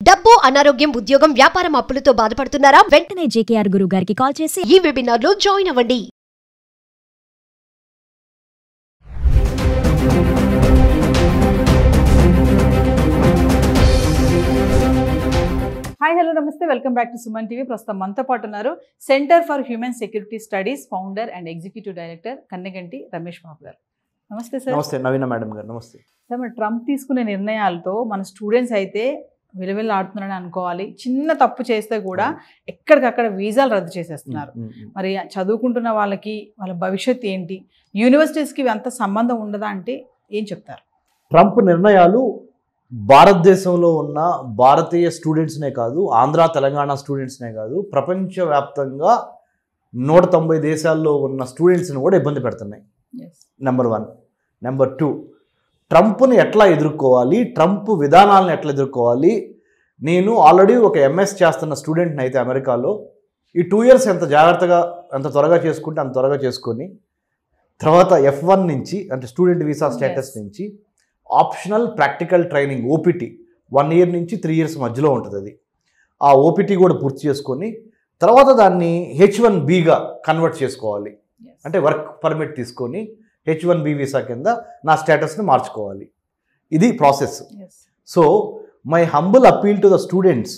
డబ్బు, అనారోగ్యం, ఉద్యోగం, వ్యాపారం అప్పులతో బాధపడుతున్నారా? వెంటనే జేకేఆర్ గురువు గారికి కాల్ చేసి ఈ వెబినార్ లో జాయిన్ అవ్వండి. హాయ్ హలో నమస్తే, welcome back to Suman TV. ప్రస్తుతం మనతో పాటు ఉన్నారు centre for human security studies founder and executive director Kanneganti Ramesh Babu garu. నమస్తే సార్. నమస్తే నవీన మేడం గారు. నమస్తే సార్. మరి ట్రంప్ తీసుకునే నిర్ణయాలతో మన స్టూడెంట్స్ అయితే విలువెల్లాడుతున్నారని అనుకోవాలి. చిన్న తప్పు చేస్తే కూడా ఎక్కడికక్కడ వీసాలు రద్దు చేసేస్తున్నారు. మరి చదువుకుంటున్న వాళ్ళకి వాళ్ళ భవిష్యత్తు ఏంటి? యూనివర్సిటీస్కి అంత సంబంధం ఉండదా అంటే ఏం చెప్తారు? ట్రంప్ నిర్ణయాలు భారతదేశంలో ఉన్న భారతీయ స్టూడెంట్స్నే కాదు, ఆంధ్ర తెలంగాణ స్టూడెంట్స్నే కాదు, ప్రపంచవ్యాప్తంగా 190 దేశాల్లో ఉన్న స్టూడెంట్స్ని కూడా ఇబ్బంది పెడుతున్నాయి. నెంబర్ 1. నెంబర్ 2, ట్రంప్ని ఎట్లా ఎదుర్కోవాలి, ట్రంప్ విధానాలను ఎట్లా ఎదుర్కోవాలి. నేను ఆల్రెడీ ఒక ఎంఎస్ చేస్తున్న స్టూడెంట్ని అయితే అమెరికాలో ఈ 2 years ఎంత జాగ్రత్తగా ఎంత త్వరగా చేసుకుంటే అంత త్వరగా చేసుకొని తర్వాత F1 నుంచి అంటే స్టూడెంట్ వీసా స్టేటస్ నుంచి optional practical training OPT 1 year నుంచి 3 years మధ్యలో ఉంటుంది. అది ఆ ఓపీటీ కూడా పూర్తి చేసుకొని తర్వాత దాన్ని H1Bగా కన్వర్ట్ చేసుకోవాలి. అంటే వర్క్ పర్మిట్ తీసుకొని H1B వీసా కింద నా స్టేటస్ని మార్చుకోవాలి. ఇది process. So my humble appeal to the students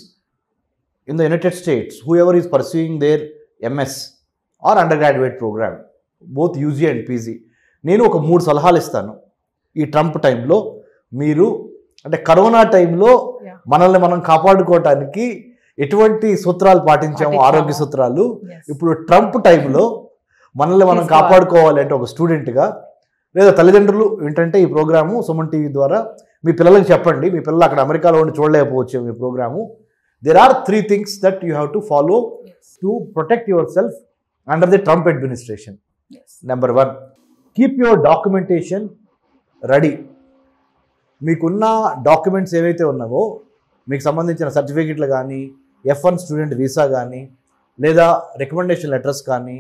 in the United States whoever is pursuing their MS or undergraduate program both UG and PG, నేను ఒక 3 సలహాలు ఇస్తాను. ఈ ట్రంప్ టైంలో మీరు అంటే కరోనా టైంలో మనల్ని మనం కాపాడుకోవటానికి ఎటువంటి సూత్రాలు పాటించాము, ఆరోగ్య సూత్రాలు, ఇప్పుడు ట్రంప్ టైంలో మనల్ని మనం కాపాడుకోవాలంటే ఒక స్టూడెంట్గా లేదా తల్లిదండ్రులు ఏంటంటే ఈ ప్రోగ్రాము సుమన్ టీవీ ద్వారా మీ పిల్లలకి చెప్పండి. మీ పిల్లలు అక్కడ అమెరికాలో ఉండి చూడలేకపోవచ్చు మీ programme. There are 3 things that you have to follow to protect yourself under the Trump administration. Number 1, keep your documentation ready. మీకున్న డాక్యుమెంట్స్ ఏవైతే ఉన్నావో మీకు సంబంధించిన సర్టిఫికెట్లు కానీ, F1 స్టూడెంట్ వీసా కానీ, లేదా రికమెండేషన్ లెటర్స్ కానీ,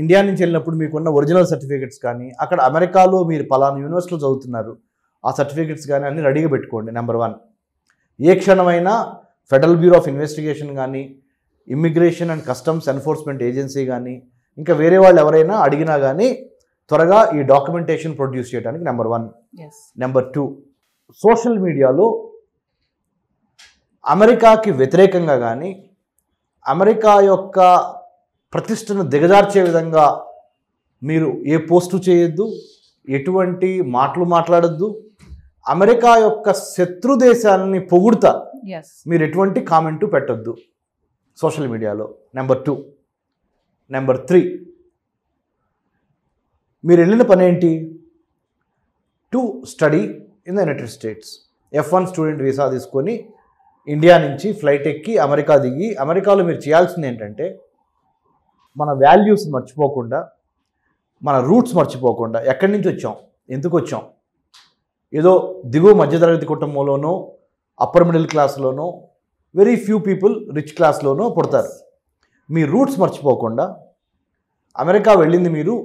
ఇండియా నుంచి వెళ్ళినప్పుడు మీకున్న ఒరిజినల్ సర్టిఫికెట్స్ కానీ, అక్కడ అమెరికాలో మీరు పలానా యూనివర్సిటీలో చదువుతున్నారు ఆ సర్టిఫికెట్స్ కానీ అన్నీ రెడీగా పెట్టుకోండి. నెంబర్ 1, ఏ క్షణమైనా ఫెడరల్ బ్యూరో ఆఫ్ ఇన్వెస్టిగేషన్ కానీ, immigration and customs enforcement agency కానీ, ఇంకా వేరే వాళ్ళు ఎవరైనా అడిగినా కానీ త్వరగా ఈ డాక్యుమెంటేషన్ ప్రొడ్యూస్ చేయడానికి నెంబర్ 1. నెంబర్ 2, సోషల్ మీడియాలో అమెరికాకి వ్యతిరేకంగా కానీ, అమెరికా యొక్క ప్రతిష్టను దిగజార్చే విధంగా మీరు ఏ పోస్టు చేయొద్దు, ఎటువంటి మాటలు మాట్లాడొద్దు. అమెరికా యొక్క శత్రు దేశాలని పొగుడుతా మీరు ఎటువంటి కామెంటు పెట్టొద్దు సోషల్ మీడియాలో. నెంబర్ 2. నెంబర్ 3, మీరు వెళ్ళిన పని ఏంటి? To study in the United states. F1 student visa తీసుకొని ఇండియా నుంచి ఫ్లైట్ ఎక్కి అమెరికా దిగి, అమెరికాలో మీరు చేయాల్సింది ఏంటంటే మన వాల్యూస్ మర్చిపోకుండా, మన రూట్స్ మర్చిపోకుండా, ఎక్కడి నుంచి వచ్చాం, ఎందుకు వచ్చాం, ఏదో దిగువ మధ్యతరగతి కుటుంబంలోనో అప్పర్ మిడిల్ క్లాస్లోనో వెరీ ఫ్యూ పీపుల్ రిచ్ క్లాస్లోనో పుడతారు. మీ రూట్స్ మర్చిపోకుండా అమెరికా వెళ్ళింది మీరు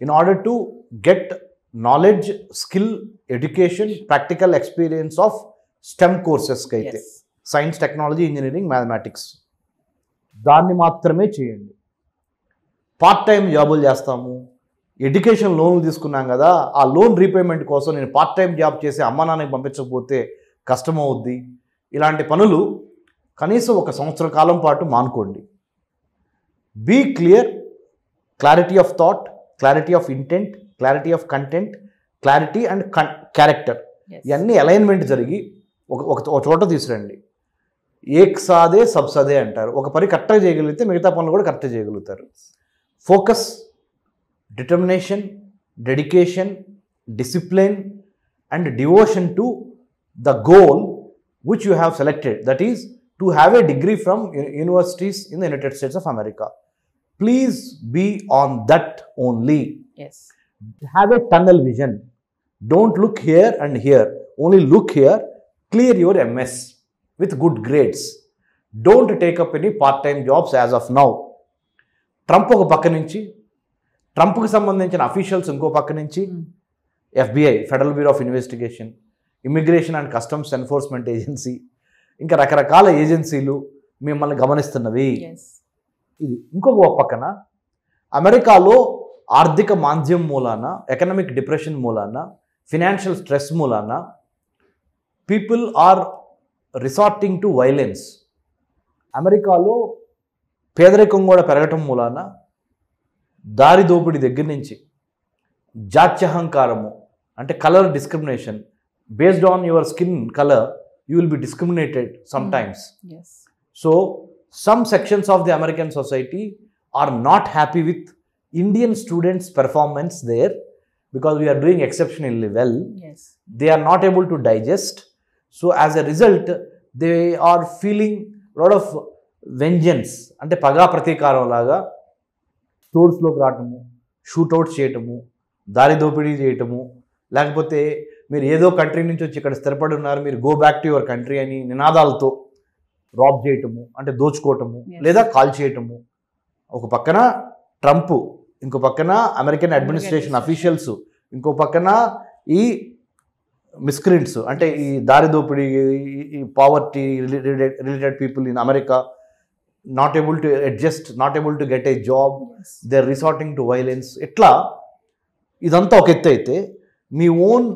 in order to get knowledge, skill, education, practical experience of STEM courses కైతే సైన్స్, టెక్నాలజీ, ఇంజనీరింగ్, మ్యాథమెటిక్స్ దాన్ని మాత్రమే చేయండి. పార్ట్ టైం జాబులు చేస్తాము, ఎడ్యుకేషన్ లోన్లు తీసుకున్నాం కదా, ఆ లోన్ రీపేమెంట్ కోసం నేను పార్ట్ టైం జాబ్ చేసి అమ్మ నాన్నకి పంపించకపోతే కష్టమవుద్ది. ఇలాంటి పనులు కనీసం 1 సంవత్సర కాలం పాటు మానుకోండి. Be clear, clarity of thought, clarity of intent, clarity of content, clarity and character, ఇవన్నీ అలైన్మెంట్ జరిగి ఒక చోట తీసుకురండి. ఏక్ సాదే సబ్ సదే అంటారు. ఒక పని కరెక్ట్గా చేయగలిగితే మిగతా పనులు కూడా కరెక్ట్గా చేయగలుగుతారు. Focus, determination, dedication, discipline and devotion to the goal which you have selected, that is to have a degree from universities in the United States of America. Please be on that only. Have a tunnel vision. Don't look here and here, only look here. Clear your MS with good grades. Don't take up any part-time jobs as of now. Trump ఒక పక్క నుంచి, ట్రంప్కి సంబంధించిన officials ఇంకో పక్క నుంచి, FBI federal bureau of investigation, immigration and customs enforcement agency, ఇంకా రకరకాల ఏజెన్సీలు మిమ్మల్ని గమనిస్తున్నవి. ఇది ఇంకొక పక్కన అమెరికాలో ఆర్థిక మాంద్యం మూలాన, ఎకనామిక్ డిప్రెషన్ మూలాన, ఫినాన్షియల్ స్ట్రెస్ మూలాన people are resorting to violence. అమెరికాలో పేదరికం కూడా పెరగటం మూలాన దారి దోపిడీ దగ్గర నుంచి జాత్యహంకారము, అంటే colour discrimination, based on your skin colour you will be discriminated sometimes. Yes. So some sections of the American society are not happy with Indian students' performance there because we are doing exceptionally well. Yes. They are not able to digest. So as a result, they are feeling a lot of vengeance. అంటే పగా ప్రతీకారం లాగా స్టోర్స్లోకి రావటము, shootouts చేయటము, దారి దోపిడీ చేయటము, లేకపోతే మీరు ఏదో కంట్రీ నుంచి వచ్చి ఇక్కడ స్థిరపడి ఉన్నారు, మీరు go back to your country అని నినాదాలతో రాబ్ చేయటము, అంటే దోచుకోవటము లేదా కాల్ చేయటము. ఒక పక్కన ట్రంప్, ఇంకో పక్కన అమెరికన్ అడ్మినిస్ట్రేషన్ అఫీషియల్స్, ఇంకో పక్కన ఈ మిస్క్రియంట్స్, అంటే ఈ దారి దోపిడీ, ఈ poverty related people in America, not able to adjust, not able to get a job, they are resorting to violence. ఇట్లా ఇదంతా ఒక ఎత్తు అయితే, మీ ఓన్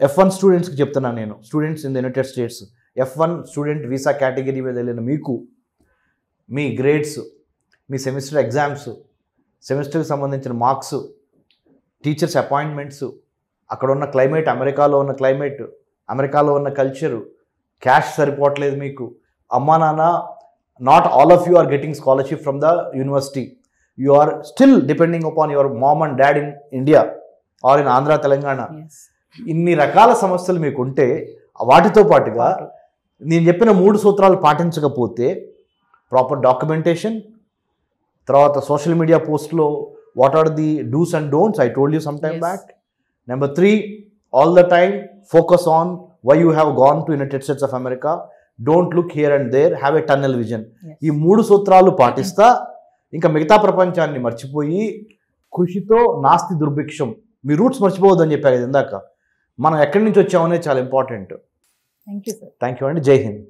F1 స్టూడెంట్స్కి చెప్తున్నాను నేను, students in the United states, F1 student visa category మీద వెళ్ళిన మీకు మీ గ్రేడ్స్, మీ సెమిస్టర్ ఎగ్జామ్స్, సెమిస్టర్కి సంబంధించిన మార్క్స్, టీచర్స్ అపాయింట్మెంట్స్, అక్కడ ఉన్న క్లైమేట్, అమెరికాలో ఉన్న క్లైమేట్, అమెరికాలో ఉన్న కల్చరు, క్యాష్ సరిపోవట్లేదు మీకు, అమ్మా నాన్న, not all of you are getting scholarship from the university, you are still depending upon your mom and dad in India or in Andhra Telangana. ఇన్ని రకాల సమస్యలు మీకు ఉంటే, వాటితో పాటుగా నేను చెప్పిన 3 సూత్రాలు పాటించకపోతే, ప్రాపర్ డాక్యుమెంటేషన్, తర్వాత సోషల్ మీడియా పోస్ట్లో what are the dos and don'ts, I told you some time back. Number 3, all the time focus on why you have gone to United States of America, don't look here and there, have a tunnel vision. ఈ 3 సూత్రాలు పాటిస్తా ఇంకా మిగతా ప్రపంచాన్ని మర్చిపోయి, కృషితో నాస్తి దుర్భిక్షం, మీ roots మర్చిపోవద్దని చెప్పారు ఇందాక. మనం ఎక్కడి నుంచి వచ్చామనేది చాలా important. Thank you sir. Thank you అండి. జై హింద్.